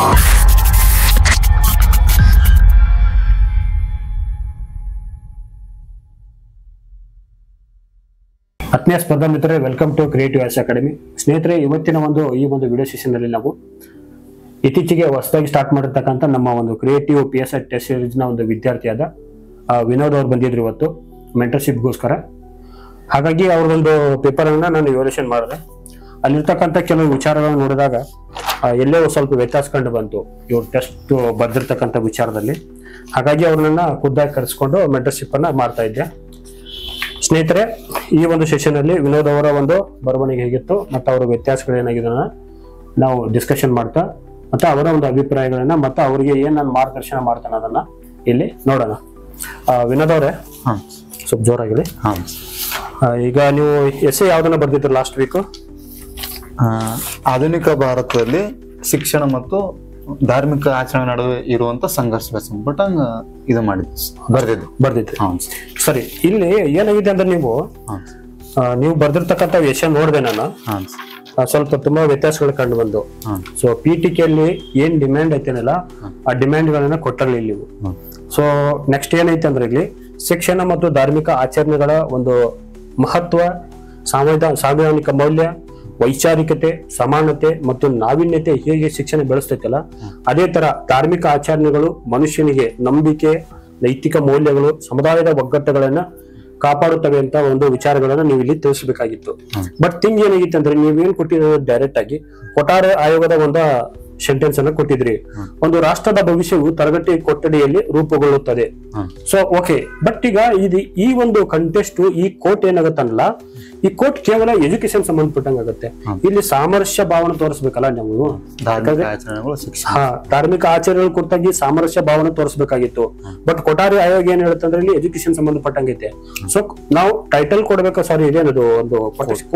ಆತ್ಮೀಯ ಸ್ಪರ್ಧಾ ಮಿತ್ರರೇ, welcome to creative arts academy. ಸ್ನೇಹಿತರೆ, ಇವತ್ತಿನ ಈ ಒಂದು ವಿಡಿಯೋ ಸೆಷನ್ ಅಲ್ಲಿ ನಾವು ಇತ್ತೀಚೆಗೆ ಹೊಸದಾಗಿ ಸ್ಟಾರ್ಟ್ ಮಾಡಿರ್ತಕ್ಕಂಥ ನಮ್ಮ ಒಂದು ಕ್ರಿಯೇಟಿವ್ PSI ಟೆಸ್ಟ್ ಸೀರೀಸ್ ನ ಒಂದು ವಿದ್ಯಾರ್ಥಿಯಾದ ವಿನೋದ್ ಅವರು ಬಂದಿದ್ರು ಇವತ್ತು ಮೆಂಟರ್ಶಿಪ್ಗೋಸ್ಕರ. ಹಾಗಾಗಿ ಅವ್ರದೊಂದು ಪೇಪರ್ ಅನ್ನ ನಾನು ಇವ್ಯಾಲ್ಯೂಯೇಷನ್ ಮಾಡಿದೆ. ಅಲ್ಲಿರ್ತಕ್ಕಂಥ ಕೆಲವು ವಿಚಾರಗಳನ್ನು ನೋಡಿದಾಗ ಎಲ್ಲೇ ಸ್ವಲ್ಪ ವ್ಯತ್ಯಾಸ ಕಂಡು ಬಂತು ಇವ್ರು ಟೆಸ್ಟ್ ಬರ್ದಿರ್ತಕ್ಕಂಥ ವಿಚಾರದಲ್ಲಿ. ಹಾಗಾಗಿ ಅವ್ರನ್ನ ಖುದ್ದಾಗಿ ಕರೆಸ್ಕೊಂಡು ಮೆಂಟರ್ಶಿಪ್ ಅನ್ನ ಮಾಡ್ತಾ ಇದ್ದೆ. ಸ್ನೇಹಿತರೆ, ಈ ಒಂದು ಸೆಷನ್ ಅಲ್ಲಿ ವಿನೋದ್ ಅವರ ಒಂದು ಬರವಣಿಗೆ ಹೇಗಿತ್ತು ಮತ್ತು ಅವರ ವ್ಯತ್ಯಾಸಗಳು ಏನಾಗಿದೆ ನಾವು ಡಿಸ್ಕಷನ್ ಮಾಡ್ತಾ ಮತ್ತೆ ಅವರ ಒಂದು ಅಭಿಪ್ರಾಯಗಳನ್ನ ಮತ್ತೆ ಅವರಿಗೆ ಏನ್ ನಾನು ಮಾರ್ಗದರ್ಶನ ಮಾಡ್ತಾನೆ ಅದನ್ನ ಇಲ್ಲಿ ನೋಡೋಣ. ವಿನೋದ್ ಅವರೇ, ಸ್ವಲ್ಪ ಜೋರಾಗಿಳಿ. ಈಗ ನೀವು ಎಸ್ಸೆ ಯಾವ್ದನ್ನ ಬರ್ದಿದ್ರು ಲಾಸ್ಟ್ ವೀಕ್? ಆಧುನಿಕ ಭಾರತದಲ್ಲಿ ಶಿಕ್ಷಣ ಮತ್ತು ಧಾರ್ಮಿಕ ಆಚರಣೆ ನಡುವೆ ಇರುವಂತ ಸಂಘರ್ಷ ಇದು ಬರ್ದಿದ್ದು. ಸರಿ, ಇಲ್ಲಿ ಏನಾಗಿದೆ ಅಂದ್ರೆ ನೀವು ಬರ್ದಿರ್ತಕ್ಕಂಥ ವಿಷಯ ನೋಡಿದೆ ನಾನು. ಸ್ವಲ್ಪ ತುಂಬಾ ವ್ಯತ್ಯಾಸಗಳು ಕಂಡು ಬಂದು. ಸೊ PTKಯಲ್ಲಿ ಏನ್ ಡಿಮ್ಯಾಂಡ್ ಐತೇನಲ್ಲ ಆ ಡಿಮ್ಯಾಂಡ್ ಗಳನ್ನ ಕೊಟ್ಟರಲಿ ನೀವು. ಸೊ ನೆಕ್ಸ್ಟ್ ಏನೈತೆ ಅಂದ್ರೆ ಇಲ್ಲಿ ಶಿಕ್ಷಣ ಮತ್ತು ಧಾರ್ಮಿಕ ಆಚರಣೆಗಳ ಒಂದು ಮಹತ್ವ, ಸಾಂವಿಧಾನಿಕ ಮೌಲ್ಯ, ವೈಚಾರಿಕತೆ, ಸಮಾನತೆ ಮತ್ತು ನಾವೀನ್ಯತೆ ಹೇಗೆ ಶಿಕ್ಷಣ ಬೆಳೆಸ್ತೈತಲ್ಲ ಅದೇ ತರ ಧಾರ್ಮಿಕ ಆಚರಣೆಗಳು ಮನುಷ್ಯನಿಗೆ ನಂಬಿಕೆ, ನೈತಿಕ ಮೌಲ್ಯಗಳು, ಸಮುದಾಯದ ಒಗ್ಗಟ್ಟುಗಳನ್ನ ಕಾಪಾಡುತ್ತವೆ ಅಂತ ಒಂದು ವಿಚಾರಗಳನ್ನ ನೀವು ಇಲ್ಲಿ ತಿಳಿಸಬೇಕಾಗಿತ್ತು. ಬಟ್ ಥಿಂಗ್ ಏನಾಗಿತ್ತು ಅಂದ್ರೆ ನೀವೇನ್ ಕೊಟ್ಟಿರೋ ಡೈರೆಕ್ಟ್ ಆಗಿ ಕೊಠಾರ ಆಯೋಗದ ಒಂದು ಸೆಂಟೆನ್ಸ್ ಅನ್ನ ಕೊಟ್ಟಿದ್ರಿ. ಒಂದು ರಾಷ್ಟ್ರದ ಭವಿಷ್ಯವು ತರಗತಿ ಕೊಠಡಿಯಲ್ಲಿ ರೂಪುಗೊಳ್ಳುತ್ತದೆ. ಸೊ ಓಕೆ, ಬಟ್ ಈಗ ಈ ಒಂದು ಕಂಟೆಸ್ಟ್ ಈ ಕೋಟ್ ಏನಾಗತ್ತಲ್ಲ, ಈ ಕೋಟ್ ಕೇವಲ ಎಜುಕೇಶನ್ ಸಂಬಂಧಪಟ್ಟಂಗಾಗತ್ತೆ. ಇಲ್ಲಿ ಸಾಮರಸ್ಯ ಭಾವನೆ ತೋರಿಸ್ಬೇಕಲ್ಲ ನಾವು. ಧಾರ್ಮಿಕ ಆಚರಣೆಗಳ ಕುರಿತಾಗಿ ಸಾಮರಸ್ಯ ಭಾವನೆ ತೋರಿಸ್ಬೇಕಾಗಿತ್ತು. ಬಟ್ ಕೊಠಾರಿ ಆಯೋಗ ಏನ್ ಹೇಳುತ್ತಂದ್ರೆ ಇಲ್ಲಿ ಎಜುಕೇಶನ್ ಸಂಬಂಧಪಟ್ಟಂಗೈತೆ. ಸೊ ನಾವು ಟೈಟಲ್ ಕೊಡ್ಬೇಕು, ಸಾರಿ ಇದೇನದು ಒಂದು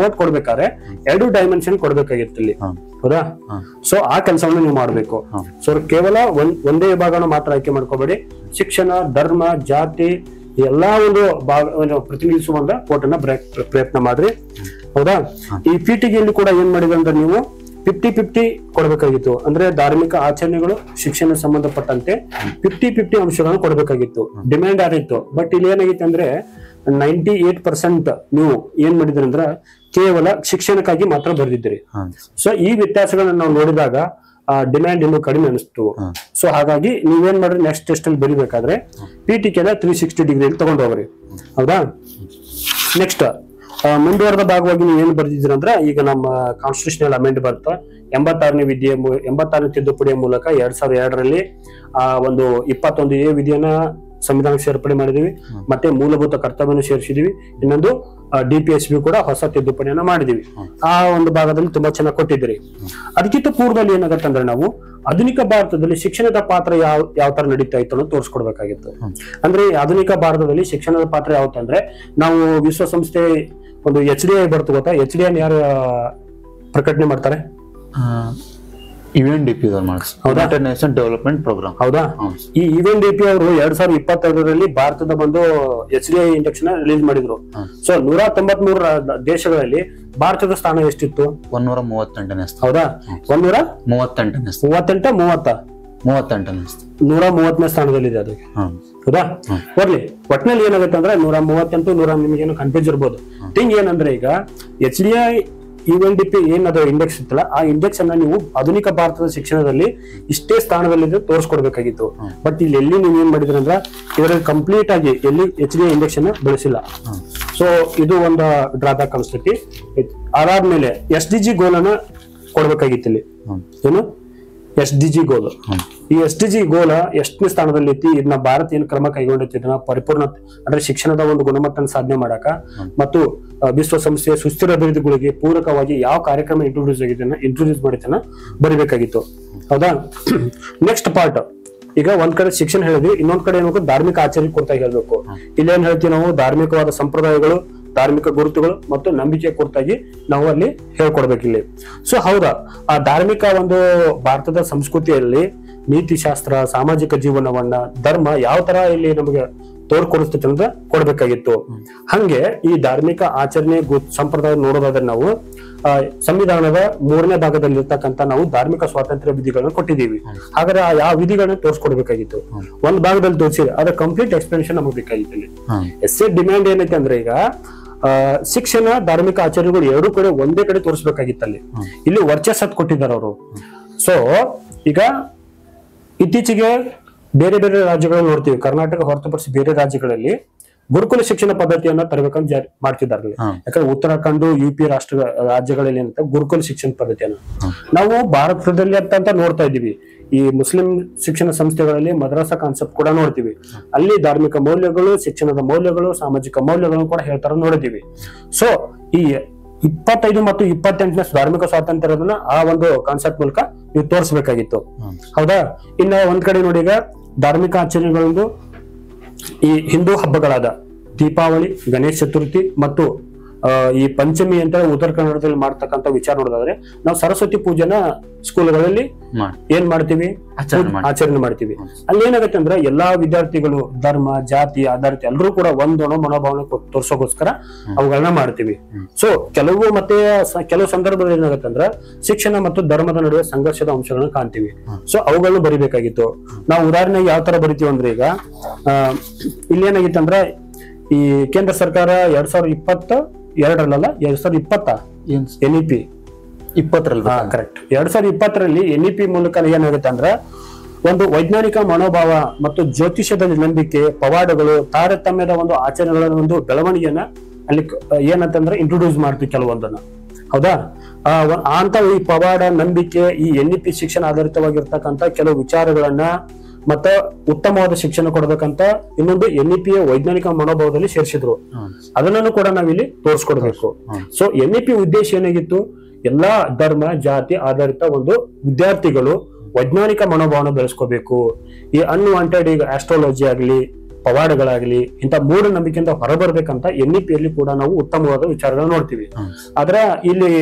ಕೋಟ್ ಕೊಡ್ಬೇಕಾದ್ರೆ 2 ಡೈಮೆನ್ಷನ್ ಕೊಡ್ಬೇಕಾಗಿತ್ತು ಇಲ್ಲಿ, ಹೌದಾ? ಸೊ ಆ ಕೆಲಸವನ್ನು ನೀವು ಮಾಡ್ಬೇಕು. ಸೊ ಕೇವಲ ಒಂದೇ ವಿಭಾಗನ ಮಾತ್ರ ಆಯ್ಕೆ ಮಾಡ್ಕೋಬೇಡಿ. ಶಿಕ್ಷಣ, ಧರ್ಮ, ಜಾತಿ ಎಲ್ಲಾ ಒಂದು ಪ್ರತಿನಿಧಿಸುವಂತ ಕೋಟನ್ನ ಪ್ರಯತ್ನ ಮಾಡ್ರಿ, ಹೌದಾ? ಈ PTKಯಲ್ಲಿ ಕೂಡ ಏನ್ ಮಾಡಿದ್ರೆ ಅಂದ್ರೆ ನೀವು 50-50 ಕೊಡ್ಬೇಕಾಗಿತ್ತು. ಅಂದ್ರೆ ಧಾರ್ಮಿಕ ಆಚರಣೆಗಳು ಶಿಕ್ಷಣ ಸಂಬಂಧಪಟ್ಟಂತೆ 50-50 ಅಂಶಗಳನ್ನು ಕೊಡ್ಬೇಕಾಗಿತ್ತು. ಡಿಮ್ಯಾಂಡ್ ಆಗಿತ್ತು. ಬಟ್ ಇಲ್ಲಿ ಏನಾಗಿತ್ತು ಅಂದ್ರೆ 98% ನೀವು ಏನ್ ಮಾಡಿದ್ರಿ ಅಂದ್ರ ಕೇವಲ ಶಿಕ್ಷಣಕ್ಕಾಗಿ ಮಾತ್ರ ಬರೆದಿದ್ದೀರಿ. ಸೊ ಈ ವ್ಯತ್ಯಾಸಗಳನ್ನ ನಾವು ನೋಡಿದಾಗ ಡಿಮ್ಯಾಂಡ್ ಇನ್ನೂ ಕಡಿಮೆ ಅನಿಸ್ತು. ಸೊ ಹಾಗಾಗಿ ನೀವೇನ್ ಮಾಡ್ರಿ, ನೆಕ್ಸ್ಟ್ ಟೆಸ್ಟ್ ಅಲ್ಲಿ ಬರೀಬೇಕಾದ್ರೆ PTKನ 360 ಡಿಗ್ರಿಯಲ್ಲಿ ತಗೊಂಡು ಹೋಗ್ರಿ, ಹೌದಾ? ನೆಕ್ಸ್ಟ್ ಮುಂದುವರೆದ ಭಾಗವಾಗಿ ನೀವು ಏನ್ ಬರ್ದಿದ್ದೀರ ಅಂದ್ರೆ ಈಗ ನಮ್ಮ ಕಾನ್ಸ್ಟಿಟ್ಯೂಷನಲ್ ಅಮೆಂಡ್ ಬರ್ತಾ 86ನೇ ತಿದ್ದುಪಡಿಯ ಮೂಲಕ 2002ರಲ್ಲಿ ಒಂದು 21A ವಿಧಿಯನ್ನ ಸಂವಿಧಾನಕ್ಕೆ ಸೇರ್ಪಡೆ ಮಾಡಿದೀವಿ. ಮತ್ತೆ ಮೂಲಭೂತ ಕರ್ತವ್ಯವನ್ನು ಸೇರಿಸಿದೀವಿ. ಇನ್ನೊಂದು DPSB ಕೂಡ ಹೊಸ ತಿದ್ದುಪಡಿಯನ್ನ ಮಾಡಿದೀವಿ. ಆ ಒಂದು ಭಾಗದಲ್ಲಿ ತುಂಬಾ ಚೆನ್ನಾಗಿ ಕೊಟ್ಟಿದ್ದೀರಿ. ಅದಕ್ಕಿಂತ ಪೂರ್ವದಲ್ಲಿ ಏನಾಗತ್ತಂದ್ರೆ ನಾವು ಆಧುನಿಕ ಭಾರತದಲ್ಲಿ ಶಿಕ್ಷಣದ ಪಾತ್ರ ಯಾವ ತರ ನಡೀತಾ ಇತ್ತು ಅನ್ನೋದು ತೋರಿಸ್ಕೊಡ್ಬೇಕಾಗಿತ್ತು. ಅಂದ್ರೆ ಆಧುನಿಕ ಭಾರತದಲ್ಲಿ ಶಿಕ್ಷಣದ ಪಾತ್ರ ಯಾವತ್ತಂದ್ರೆ ನಾವು ವಿಶ್ವಸಂಸ್ಥೆ ಒಂದು HDI ಬರ್ತು ಗೊತ್ತಾ? HDI ಯಾರು ಪ್ರಕಟಣೆ ಮಾಡ್ತಾರೆ? UNDP United Nation Development Program, ಹೌದಾ? ಈ UNDP ಅವರು 2022ರಲ್ಲಿ ಭಾರತದ ಒಂದು HDI ಇಂಡೆಕ್ಸ್ ನ ರಿಲೀಸ್ ಮಾಡಿದ್ರು. ಸೊ 193 ದೇಶಗಳಲ್ಲಿ ಭಾರತದ ಸ್ಥಾನ ಎಷ್ಟಿತ್ತು? 138ನೇ. ಹೌದಾ? 138ನೇ ಸ್ಥಾನದಲ್ಲಿದೆ ಅದು, ಹೌದಾ? ಬರ್ಲಿ, ಒಟ್ನಲ್ಲಿ ಏನಾಗುತ್ತೆ ಅಂದ್ರೆ 138, ನಿಮ್ಗೇನು ಕನ್ಫ್ಯೂಸ್ ಇರ್ಬೋದು. ಥಿಂಗ್ ಏನಂದ್ರೆ ಈಗ HDI UNDP ಏನದು ಇಂಡೆಕ್ಸ್ ಇತ್ತಲ್ಲ ಆ ಇಂಡೆಕ್ಸ್ ಅನ್ನ ನೀವು ಆಧುನಿಕ ಭಾರತದ ಶಿಕ್ಷಣದಲ್ಲಿ ಇಷ್ಟೇ ಸ್ಥಾನದಲ್ಲಿ ತೋರಿಸ್ಕೊಡ್ಬೇಕಾಗಿತ್ತು. ಬಟ್ ಇಲ್ಲಿ ಎಲ್ಲಿ ನೀವು ಏನ್ ಮಾಡಿದ್ರಿ ಅಂದ್ರೆ ಇದರಲ್ಲಿ ಕಂಪ್ಲೀಟ್ ಆಗಿ ಎಲ್ಲಿ HDI ಇಂಡೆಕ್ಸ್ ಅನ್ನ ಬಳಸಿಲ್ಲ. ಸೊ ಇದು ಒಂದು ಡ್ರಾಬ್ಯಾಕ್ ಅನ್ಸ್ತೈತಿ. ಅದಾದ್ಮೇಲೆ SDG ಗೋಲ್ ಅನ್ನ ಕೊಡ್ಬೇಕಾಗಿತ್ತು ಇಲ್ಲಿ. ಏನು SDG ಗೋಲ್? ಈ SDG ಗೋಲ ಎಷ್ಟನೇ ಸ್ಥಾನದಲ್ಲಿ ಐತಿ? ಇದನ್ನ ಭಾರತ ಏನ್ ಕ್ರಮ ಕೈಗೊಂಡೈತಿ ಇದನ್ನ ಪರಿಪೂರ್ಣ ಅಂದ್ರೆ ಶಿಕ್ಷಣದ ಒಂದು ಗುಣಮಟ್ಟನ ಸಾಧನೆ ಮಾಡಕ ಮತ್ತು ವಿಶ್ವಸಂಸ್ಥೆಯ ಸುಸ್ಥಿರ ಅಭಿವೃದ್ಧಿಗಳಿಗೆ ಪೂರಕವಾಗಿ ಯಾವ ಕಾರ್ಯಕ್ರಮ ಇಂಟ್ರೊಡ್ಯೂಸ್ ಮಾಡಿದ್ದನ್ನ ಬರಿಬೇಕಾಗಿತ್ತು, ಹೌದಾ? ನೆಕ್ಸ್ಟ್ ಪಾರ್ಟ್, ಈಗ ಒಂದ್ ಕಡೆ ಶಿಕ್ಷಣ ಹೇಳಿದ್ವಿ, ಇನ್ನೊಂದ್ ಕಡೆ ಏನ್ಬೇಕು ಧಾರ್ಮಿಕ ಆಚರಣೆ ಕುರಿತಾಗಿ ಹೇಳ್ಬೇಕು. ಇಲ್ಲೇನ್ ಹೇಳ್ತೀವಿ ನಾವು? ಧಾರ್ಮಿಕವಾದ ಸಂಪ್ರದಾಯಗಳು, ಧಾರ್ಮಿಕ ಗುರುತುಗಳು ಮತ್ತು ನಂಬಿಕೆ ಕುರಿತಾಗಿ ನಾವು ಅಲ್ಲಿ ಹೇಳ್ಕೊಡ್ಬೇಕು ಇಲ್ಲಿ. ಸೊ ಹೌದಾ, ಆ ಧಾರ್ಮಿಕ ಒಂದು ಭಾರತದ ಸಂಸ್ಕೃತಿಯಲ್ಲಿ ನೀತಿಶಾಸ್ತ್ರ, ಸಾಮಾಜಿಕ ಜೀವನವನ್ನ, ಧರ್ಮ ಯಾವ ತರ ಇಲ್ಲಿ ನಮಗೆ ತೋರ್ಕೊಡಿಸ್ತೈತೆ ಅಂತ ಕೊಡ್ಬೇಕಾಗಿತ್ತು. ಹಂಗೆ ಈ ಧಾರ್ಮಿಕ ಆಚರಣೆ ಸಂಪ್ರದಾಯ ನೋಡೋದಾದ್ರೆ ನಾವು ಸಂವಿಧಾನದ 3ನೇ ಭಾಗದಲ್ಲಿ ಇರ್ತಕ್ಕಂಥ ನಾವು ಧಾರ್ಮಿಕ ಸ್ವಾತಂತ್ರ್ಯ ವಿಧಿಗಳನ್ನ ಕೊಟ್ಟಿದ್ದೀವಿ. ಹಾಗಾದ್ರೆ ಆ ವಿಧಿಗಳನ್ನ ತೋರಿಸ್ಕೊಡ್ಬೇಕಾಗಿತ್ತು. ಒಂದ್ ಭಾಗದಲ್ಲಿ ತೋರಿಸಿದ್ರೆ ಅದರ ಕಂಪ್ಲೀಟ್ ಎಕ್ಸ್ಪ್ಲನೇಷನ್ ನಮಗೆ ಬೇಕಾಗಿತ್ತು. ಇಲ್ಲಿ ಎಸ್ಸೆ ಡಿಮ್ಯಾಂಡ್ ಏನೈತೆ ಅಂದ್ರೆ ಈಗ ಶಿಕ್ಷಣ ಧಾರ್ಮಿಕ ಆಚರಣೆಗಳು ಎರಡೂ ಕಡೆ ಒಂದೇ ಕಡೆ ತೋರಿಸ್ಬೇಕಾಗಿತ್ತಲ್ಲಿ. ಇಲ್ಲಿ ವರ್ಚಸ್ಸತ್ ಕೊಟ್ಟಿದ್ದಾರೆ ಅವರು. ಸೊ ಈಗ ಇತ್ತೀಚೆಗೆ ಬೇರೆ ಬೇರೆ ರಾಜ್ಯಗಳಲ್ಲಿ ನೋಡ್ತೀವಿ, ಕರ್ನಾಟಕ ಹೊರತುಪಡಿಸಿ ಬೇರೆ ರಾಜ್ಯಗಳಲ್ಲಿ ಗುರುಕುಲ ಶಿಕ್ಷಣ ಪದ್ಧತಿಯನ್ನ ತರಬೇಕಂತ ಜಾರಿ ಮಾಡ್ತಿದ್ದಾರೆ. ಯಾಕಂದ್ರೆ ಉತ್ತರಾಖಂಡ UP ರಾಜ್ಯಗಳಲ್ಲಿ ಏನಂತ ಗುರುಕುಲ ಶಿಕ್ಷಣ ಪದ್ಧತಿಯನ್ನ ನಾವು ಭಾರತದಲ್ಲಿ ಅಂತ ನೋಡ್ತಾ ಇದ್ದೀವಿ. ಈ ಮುಸ್ಲಿಂ ಶಿಕ್ಷಣ ಸಂಸ್ಥೆಗಳಲ್ಲಿ ಮದ್ರಸಾ ಕಾನ್ಸೆಪ್ಟ್ ಕೂಡ ನೋಡ್ತೀವಿ. ಅಲ್ಲಿ ಧಾರ್ಮಿಕ ಮೌಲ್ಯಗಳು, ಶಿಕ್ಷಣದ ಮೌಲ್ಯಗಳು, ಸಾಮಾಜಿಕ ಮೌಲ್ಯಗಳನ್ನು ಕೂಡ ಹೇಳ್ತಾರ ನೋಡಿದೀವಿ. ಸೊ ಈ 25 ಮತ್ತು 28ನೇ ಧಾರ್ಮಿಕ ಸ್ವಾತಂತ್ರ್ಯದನ್ನ ಆ ಒಂದು ಕಾನ್ಸೆಪ್ಟ್ ಮೂಲಕ ನೀವು ತೋರಿಸಬೇಕಾಗಿತ್ತು. ಹೌದಾ? ಇನ್ನ ಒಂದ್ ಕಡೆ ನೋಡಿ, ಈಗ ಧಾರ್ಮಿಕ ಆಚರಣೆಗಳೊಂದು ಈ ಹಿಂದೂ ಹಬ್ಬಗಳಾದ ದೀಪಾವಳಿ, ಗಣೇಶ ಚತುರ್ಥಿ ಮತ್ತು ಈ ಪಂಚಮಿ ಅಂತ ಉತ್ತರ ಕನ್ನಡದಲ್ಲಿ ಮಾಡ್ತಕ್ಕಂಥ ವಿಚಾರ ನೋಡೋದಾದ್ರೆ, ನಾವು ಸರಸ್ವತಿ ಪೂಜೆನ ಸ್ಕೂಲ್ಗಳಲ್ಲಿ ಏನ್ ಮಾಡ್ತೀವಿ, ಆಚರಣೆ ಮಾಡ್ತೀವಿ. ಅಲ್ಲಿ ಏನಾಗುತ್ತೆ ಅಂದ್ರೆ ಎಲ್ಲಾ ವಿದ್ಯಾರ್ಥಿಗಳು ಧರ್ಮ, ಜಾತಿ ಆಧಾರಿತ ಎಲ್ಲರೂ ಕೂಡ ಒಂದೊಂದು ಮನೋಭಾವನೆ ತೋರ್ಸೋಕೋಸ್ಕರ ಅವುಗಳನ್ನ ಮಾಡ್ತೀವಿ. ಸೊ ಕೆಲವು ಸಂದರ್ಭದಲ್ಲಿ ಏನಾಗುತ್ತೆ ಅಂದ್ರೆ ಶಿಕ್ಷಣ ಮತ್ತು ಧರ್ಮದ ನಡುವೆ ಸಂಘರ್ಷದ ಅಂಶಗಳನ್ನ ಕಾಣ್ತೀವಿ. ಸೊ ಅವುಗಳನ್ನು ಬರಿಬೇಕಾಗಿತ್ತು. ನಾವು ಉದಾಹರಣೆಗೆ ಯಾವ ತರ ಬರಿತೀವಿ ಅಂದ್ರೆ, ಈಗ ಇಲ್ಲೇನಾಗಿತ್ತು ಅಂದ್ರೆ ಈ ಕೇಂದ್ರ ಸರ್ಕಾರ 2022 2020 NEP 20 ಕರೆಕ್ಟ್ 2020ರಲ್ಲಿ NEP ಮೂಲಕ ಏನಾಗುತ್ತೆ ಅಂದ್ರೆ ಒಂದು ವೈಜ್ಞಾನಿಕ ಮನೋಭಾವ ಮತ್ತು ಜ್ಯೋತಿಷ್ಯದ ನಂಬಿಕೆ, ಪವಾಡಗಳು, ತಾರತಮ್ಯದ ಒಂದು ಆಚರಣೆಗಳ ಒಂದು ಬೆಳವಣಿಗೆಯನ್ನ ಅಲ್ಲಿ ಏನಂತಂದ್ರೆ ಇಂಟ್ರೊಡ್ಯೂಸ್ ಮಾಡ್ತೀವಿ ಕೆಲವೊಂದನ್ನ. ಹೌದಾ? ಅಂತ ಈ ಪವಾಡ, ನಂಬಿಕೆ, ಈ NEP ಶಿಕ್ಷಣ ಆಧಾರಿತವಾಗಿರ್ತಕ್ಕಂಥ ಕೆಲವು ವಿಚಾರಗಳನ್ನ ಮತ್ತೆ ಉತ್ತಮವಾದ ಶಿಕ್ಷಣ ಕೊಡ್ಬೇಕಂತ ಇನ್ನೊಂದು NEP ವೈಜ್ಞಾನಿಕ ಮನೋಭಾವದಲ್ಲಿ ಸೇರಿಸಿದ್ರು. ಅದನ್ನು ಕೂಡ ನಾವಿಲ್ಲಿ ತೋರಿಸ್ಕೊಡ್ಬೇಕು. ಸೊ NEP ಉದ್ದೇಶ ಏನಾಗಿತ್ತು? ಎಲ್ಲಾ ಧರ್ಮ, ಜಾತಿ ಆಧಾರಿತ ಒಂದು ವಿದ್ಯಾರ್ಥಿಗಳು ವೈಜ್ಞಾನಿಕ ಮನೋಭಾವನ ಬೆಳೆಸ್ಕೋಬೇಕು. ಈ ಅನ್ವಾಂಟೆಡ್ ಈಗ ಆಸ್ಟ್ರಾಲಜಿ ಆಗ್ಲಿ, ಪವಾಡಗಳಾಗ್ಲಿ, ಇಂಥ ಮೂಢನಂಬಿಕೆಯಿಂದ ಹೊರಬರ್ಬೇಕಂತ NEPಯಲ್ಲಿ ಕೂಡ ನಾವು ಉತ್ತಮವಾದ ವಿಚಾರಗಳನ್ನ ನೋಡ್ತೀವಿ. ಆದ್ರೆ ಇಲ್ಲಿ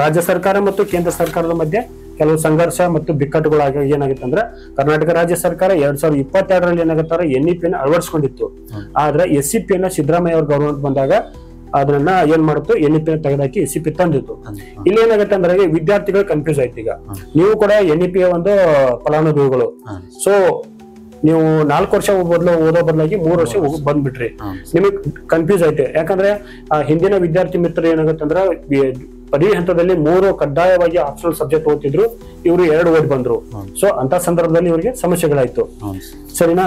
ರಾಜ್ಯ ಸರ್ಕಾರ ಮತ್ತು ಕೇಂದ್ರ ಸರ್ಕಾರದ ಮಧ್ಯೆ ಕೆಲವು ಸಂಘರ್ಷ ಮತ್ತು ಬಿಕ್ಕಟ್ಟುಗಳಾಗಿ ಏನಾಗುತ್ತೆ ಅಂದ್ರೆ, ಕರ್ನಾಟಕ ರಾಜ್ಯ ಸರ್ಕಾರ 2022ರಲ್ಲಿ ಏನಾಗುತ್ತಾರೆ NEPಯನ್ನ ಅಳವಡಿಸ್ಕೊಂಡಿತ್ತು. ಆದ್ರೆ SCPಯನ್ನ ಸಿದ್ದರಾಮಯ್ಯ ಅವ್ರ ಗವರ್ಮೆಂಟ್ ಬಂದಾಗ ಅದನ್ನ ಏನ್ ಮಾಡ್ತು, NEPಯನ್ನ ತೆಗೆದಾಕಿ SCP ತಂದಿತ್ತು. ಇಲ್ಲಿ ಏನಾಗುತ್ತೆ ಅಂದ್ರೆ ವಿದ್ಯಾರ್ಥಿಗಳು ಕನ್ಫ್ಯೂಸ್ ಆಯ್ತು. ಈಗ ನೀವು ಕೂಡ NEPಯ ಒಂದು ಫಲಾನುಭವಿಗಳು. ಸೊ ನೀವು 4 ವರ್ಷ ಓದೋ ಬದಲಾಗಿ 3 ವರ್ಷ ಬಂದ್ಬಿಟ್ರಿ. ನಿಮಗೆ ಕನ್ಫ್ಯೂಸ್ ಆಯ್ತು. ಯಾಕಂದ್ರೆ ಹಿಂದಿನ ವಿದ್ಯಾರ್ಥಿ ಮಿತ್ರರು ಏನಾಗುತ್ತೆ ಅಂದ್ರೆ ಪದವಿ ಹಂತದಲ್ಲಿ 3 ಕಡ್ಡಾಯವಾಗಿ ಆಪ್ಷನಲ್ ಸಬ್ಜೆಕ್ಟ್ ಓದ್ತಿದ್ರು, ಇವರು 2 ಓದಿ ಬಂದ್ರು. ಸೊ ಅಂತ ಸಂದರ್ಭದಲ್ಲಿ ಇವರಿಗೆ ಸಮಸ್ಯೆಗಳಾಯ್ತು. ಸರಿನಾ?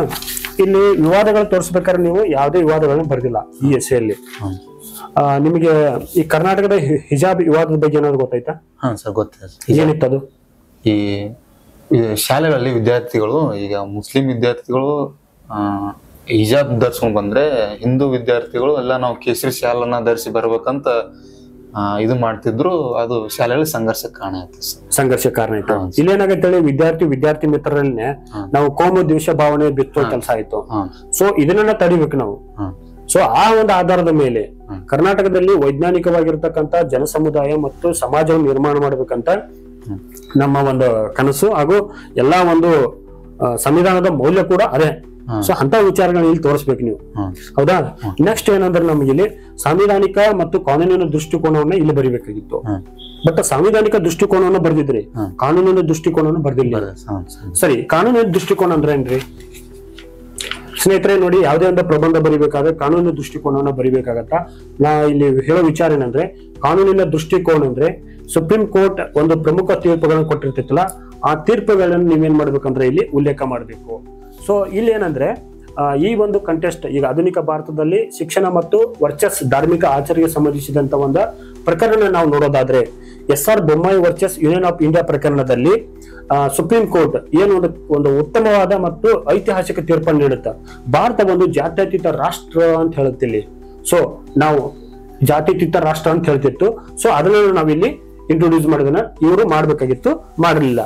ಇಲ್ಲಿ ವಿವಾದಗಳು ತೋರಿಸ್ಬೇಕಾದ್ರೆ ನೀವು ಯಾವುದೇ ವಿವಾದಗಳನ್ನ ಬರ್ದಿಲ್ಲ ಈ ಎಸ್ಸೆಯಲ್ಲಿ. ನಿಮಗೆ ಈ ಕರ್ನಾಟಕದ ಹಿಜಾಬ್ ವಿವಾದದ ಬಗ್ಗೆ ಏನಾದ್ರು ಗೊತ್ತಾಯ್ತಾ? ಏನಿತ್ತು ಅದು? ಈ ಶಾಲೆಗಳಲ್ಲಿ ವಿದ್ಯಾರ್ಥಿಗಳು, ಈಗ ಮುಸ್ಲಿಂ ವಿದ್ಯಾರ್ಥಿಗಳು ಹಿಜಾಬ್ ಧರಿಸ್ಕೊಂಡ್ ಬಂದ್ರೆ, ಹಿಂದೂ ವಿದ್ಯಾರ್ಥಿಗಳು ಎಲ್ಲ ನಾವು ಕೇಸರಿ ಶಾಲನ್ನ ಧರಿಸಿ ಬರ್ಬೇಕಂತ ಇದು ಮಾಡ್ತಿದ್ರು. ಅದು ಶಾಲೆಯಲ್ಲಿ ಸಂಘರ್ಷ ಕಾರಣ ಆಯ್ತು. ಇಲ್ಲೇನಾಗತ್ತೆ, ವಿದ್ಯಾರ್ಥಿ ಮಿತ್ರರಲ್ಲೇ ನಾವು ಕೋಮು ದ್ವೇಷ ಭಾವನೆ ಬಿತ್ತೋ ಕೆಲಸ ಆಯ್ತು. ಸೊ ಇದನ್ನ ತಡಿಬೇಕು ನಾವು. ಸೊ ಆ ಒಂದು ಆಧಾರದ ಮೇಲೆ ಕರ್ನಾಟಕದಲ್ಲಿ ವೈಜ್ಞಾನಿಕವಾಗಿರ್ತಕ್ಕಂಥ ಜನ ಸಮುದಾಯ ಮತ್ತು ಸಮಾಜವನ್ನು ನಿರ್ಮಾಣ ಮಾಡ್ಬೇಕಂತ ನಮ್ಮ ಒಂದು ಕನಸು, ಹಾಗೂ ಎಲ್ಲಾ ಒಂದು ಸಂವಿಧಾನದ ಮೌಲ್ಯ ಕೂಡ ಅದೇ. ಸೊ ಅಂತ ವಿಚಾರಗಳನ್ನ ಇಲ್ಲಿ ತೋರಿಸ್ಬೇಕು ನೀವು. ಹೌದಾ? ನೆಕ್ಸ್ಟ್ ಏನಂದ್ರೆ ನಮ್ಗೆ ಇಲ್ಲಿ ಸಾಂವಿಧಾನಿಕ ಮತ್ತು ಕಾನೂನಿನ ದೃಷ್ಟಿಕೋನವನ್ನ ಇಲ್ಲಿ ಬರಿಬೇಕಾಗಿತ್ತು. ಬಟ್ ಸಾಂವಿಧಾನಿಕ ದೃಷ್ಟಿಕೋನವನ್ನ ಬರ್ದಿದ್ರಿ, ಕಾನೂನಿನ ದೃಷ್ಟಿಕೋನವನ್ನು ಬರ್ದಿಲ್ಲ. ಸರಿ, ಕಾನೂನಿನ ದೃಷ್ಟಿಕೋನ ಅಂದ್ರೆ ಏನ್ರಿ ಸ್ನೇಹಿತರೆ? ನೋಡಿ, ಯಾವುದೇ ಒಂದು ಪ್ರಬಂಧ ಬರಿಬೇಕಾದ್ರೆ ಕಾನೂನಿನ ದೃಷ್ಟಿಕೋನವನ್ನ ಬರಿಬೇಕಾಗತ್ತ. ನಾ ಇಲ್ಲಿ ಹೇಳೋ ವಿಚಾರ ಏನಂದ್ರೆ, ಕಾನೂನಿನ ದೃಷ್ಟಿಕೋನ ಅಂದ್ರೆ ಸುಪ್ರೀಂ ಕೋರ್ಟ್ ಒಂದು ಪ್ರಮುಖ ತೀರ್ಪುಗಳನ್ನು ಕೊಟ್ಟಿರ್ತಿತ್ತಲ್ಲ, ಆ ತೀರ್ಪುಗಳನ್ನು ನೀವೇನ್ ಮಾಡ್ಬೇಕಂದ್ರೆ ಇಲ್ಲಿ ಉಲ್ಲೇಖ ಮಾಡಬೇಕು. ಸೊ ಇಲ್ಲಿ ಏನಂದ್ರೆ ಈ ಒಂದು ಕಂಟೆಸ್ಟ್, ಈಗ ಆಧುನಿಕ ಭಾರತದಲ್ಲಿ ಶಿಕ್ಷಣ ಮತ್ತು ವರ್ಚಸ್ ಧಾರ್ಮಿಕ ಆಚರಣೆಗೆ ಸಂಬಂಧಿಸಿದಂತ ಒಂದು ಪ್ರಕರಣ ನಾವು ನೋಡೋದಾದ್ರೆ, SR Bommai versus union of India ಪ್ರಕರಣದಲ್ಲಿ ಸುಪ್ರೀಂ ಕೋರ್ಟ್ ಏನು ಒಂದು ಉತ್ತಮವಾದ ಮತ್ತು ಐತಿಹಾಸಿಕ ತೀರ್ಪನ್ನು ನೀಡುತ್ತೆ. ಭಾರತ ಒಂದು ಜಾತ್ಯತೀತ ರಾಷ್ಟ್ರ ಅಂತ ಹೇಳುತ್ತಿಲ್ಲಿ. ಸೊ ನಾವು ಜಾತ್ಯತೀತ ರಾಷ್ಟ್ರ ಅಂತ ಹೇಳ್ತಿತ್ತು. ಸೊ ಅದನ್ನ ನಾವಿಲ್ಲಿ ಇಂಟ್ರೊಡ್ಯೂಸ್ ಮಾಡೋದನ್ನ ಇವರು ಮಾಡ್ಬೇಕಾಗಿತ್ತು, ಮಾಡಲಿಲ್ಲ.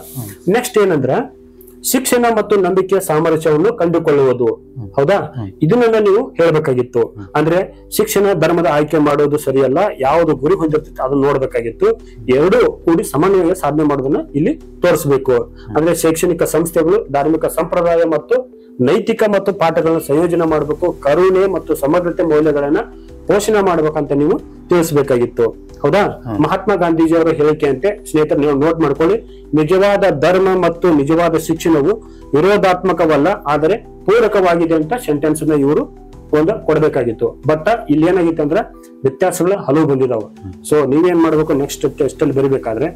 ನೆಕ್ಸ್ಟ್ ಏನಂದ್ರ ಶಿಕ್ಷಣ ಮತ್ತು ನಂಬಿಕೆಯ ಸಾಮರಸ್ಯವನ್ನು ಕಂಡುಕೊಳ್ಳುವುದು. ಹೌದಾ? ಇದನ್ನ ನೀವು ಹೇಳ್ಬೇಕಾಗಿತ್ತು. ಅಂದ್ರೆ ಶಿಕ್ಷಣ ಧರ್ಮದ ಆಯ್ಕೆ ಮಾಡೋದು ಸರಿಯಲ್ಲ, ಯಾವುದು ಗುರಿ ಹೊಂದಿರ್ತೈತೆ ಅದನ್ನ ನೋಡ್ಬೇಕಾಗಿತ್ತು. ಎರಡೂ ಕೂಡಿ ಸಮನ್ವಯ ಸಾಧನೆ ಮಾಡೋದನ್ನ ಇಲ್ಲಿ ತೋರಿಸ್ಬೇಕು. ಅಂದ್ರೆ ಶೈಕ್ಷಣಿಕ ಸಂಸ್ಥೆಗಳು ಧಾರ್ಮಿಕ ಸಂಪ್ರದಾಯ ಮತ್ತು ನೈತಿಕ ಮತ್ತು ಪಾಠಗಳನ್ನ ಸಂಯೋಜನೆ ಮಾಡಬೇಕು. ಕರುಣೆ ಮತ್ತು ಸಮಗ್ರತೆ ಮೌಲ್ಯಗಳನ್ನ ಪೋಷಣೆ ಮಾಡ್ಬೇಕಂತ ನೀವು ತಿಳಿಸ್ಬೇಕಾಗಿತ್ತು. ಹೌದಾ? ಮಹಾತ್ಮ ಗಾಂಧೀಜಿ ಅವರ ಹೇಳಿಕೆಯಂತೆ ಸ್ನೇಹಿತರೆ ನೀವು ನೋಟ್ ಮಾಡ್ಕೊಳ್ಳಿ, ನಿಜವಾದ ಧರ್ಮ ಮತ್ತು ನಿಜವಾದ ಶಿಕ್ಷಣವು ವಿರೋಧಾತ್ಮಕವಲ್ಲ ಆದರೆ ಪೂರಕವಾಗಿದೆ ಅಂತ ಸೆಂಟೆನ್ಸ್ ನ ಇವರು ಒಂದು ಕೊಡ್ಬೇಕಾಗಿತ್ತು. ಬಟ್ ಇಲ್ಲಿ ಏನಾಗಿತ್ತು ಅಂದ್ರೆ ವ್ಯತ್ಯಾಸಗಳು ಹಲವು ಬಂದಿದಾವೆ. ಸೊ ನೀವೇನ್ ಮಾಡ್ಬೇಕು, ನೆಕ್ಸ್ಟ್ ಟೆಸ್ಟ್ ಅಲ್ಲಿ ಬರಿಬೇಕಾದ್ರೆ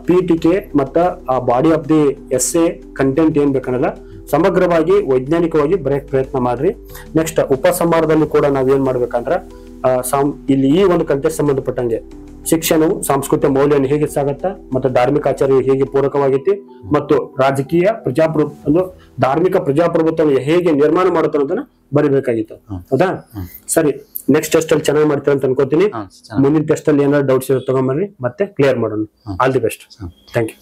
PTK ಮತ್ತ body of the essay content ಏನ್ ಬೇಕನ್ನಲ್ಲ ಸಮಗ್ರವಾಗಿ ವೈಜ್ಞಾನಿಕವಾಗಿ ಬರೆಯಕ್ ಪ್ರಯತ್ನ ಮಾಡ್ರಿ. ನೆಕ್ಸ್ಟ್ ಉಪಸಂಹಾರದಲ್ಲಿ ಕೂಡ ನಾವ್ ಏನ್ ಮಾಡ್ಬೇಕಂದ್ರ ಇಲ್ಲಿ ಈ ಒಂದು ಕಂಟೆಸ್ಟ್ ಸಂಬಂಧಪಟ್ಟಂಗೆ ಶಿಕ್ಷಣವು ಸಾಂಸ್ಕೃತಿಕ ಮೌಲ್ಯವನ್ನು ಹೇಗೆ ಸಾಗತ್ತ ಮತ್ತು ಧಾರ್ಮಿಕ ಆಚಾರ್ಯ ಹೇಗೆ ಪೂರಕವಾಗೈತಿ ಮತ್ತು ರಾಜಕೀಯ ಧಾರ್ಮಿಕ ಪ್ರಜಾಪ್ರಭುತ್ವ ಹೇಗೆ ನಿರ್ಮಾಣ ಮಾಡುತ್ತೆ ಅನ್ನೋದನ್ನ ಬರಿಬೇಕಾಗಿತ್ತು. ಹೌದಾ? ಸರಿ, ನೆಕ್ಸ್ಟ್ ಟೆಸ್ಟ್ ಅಲ್ಲಿ ಚೆನ್ನಾಗಿ ಮಾಡ್ತೀರ ಅಂತ ಅನ್ಕೋತೀನಿ. ಮುಂದಿನ ಟೆಸ್ಟ್ ಅಲ್ಲಿ ಏನಾದ್ರು ಡೌಟ್ಸ್ ಇರೋ ತಗೊಂಬರ್ರಿ, ಮತ್ತೆ ಕ್ಲಿಯರ್ ಮಾಡೋಣ. All the best. Thank you.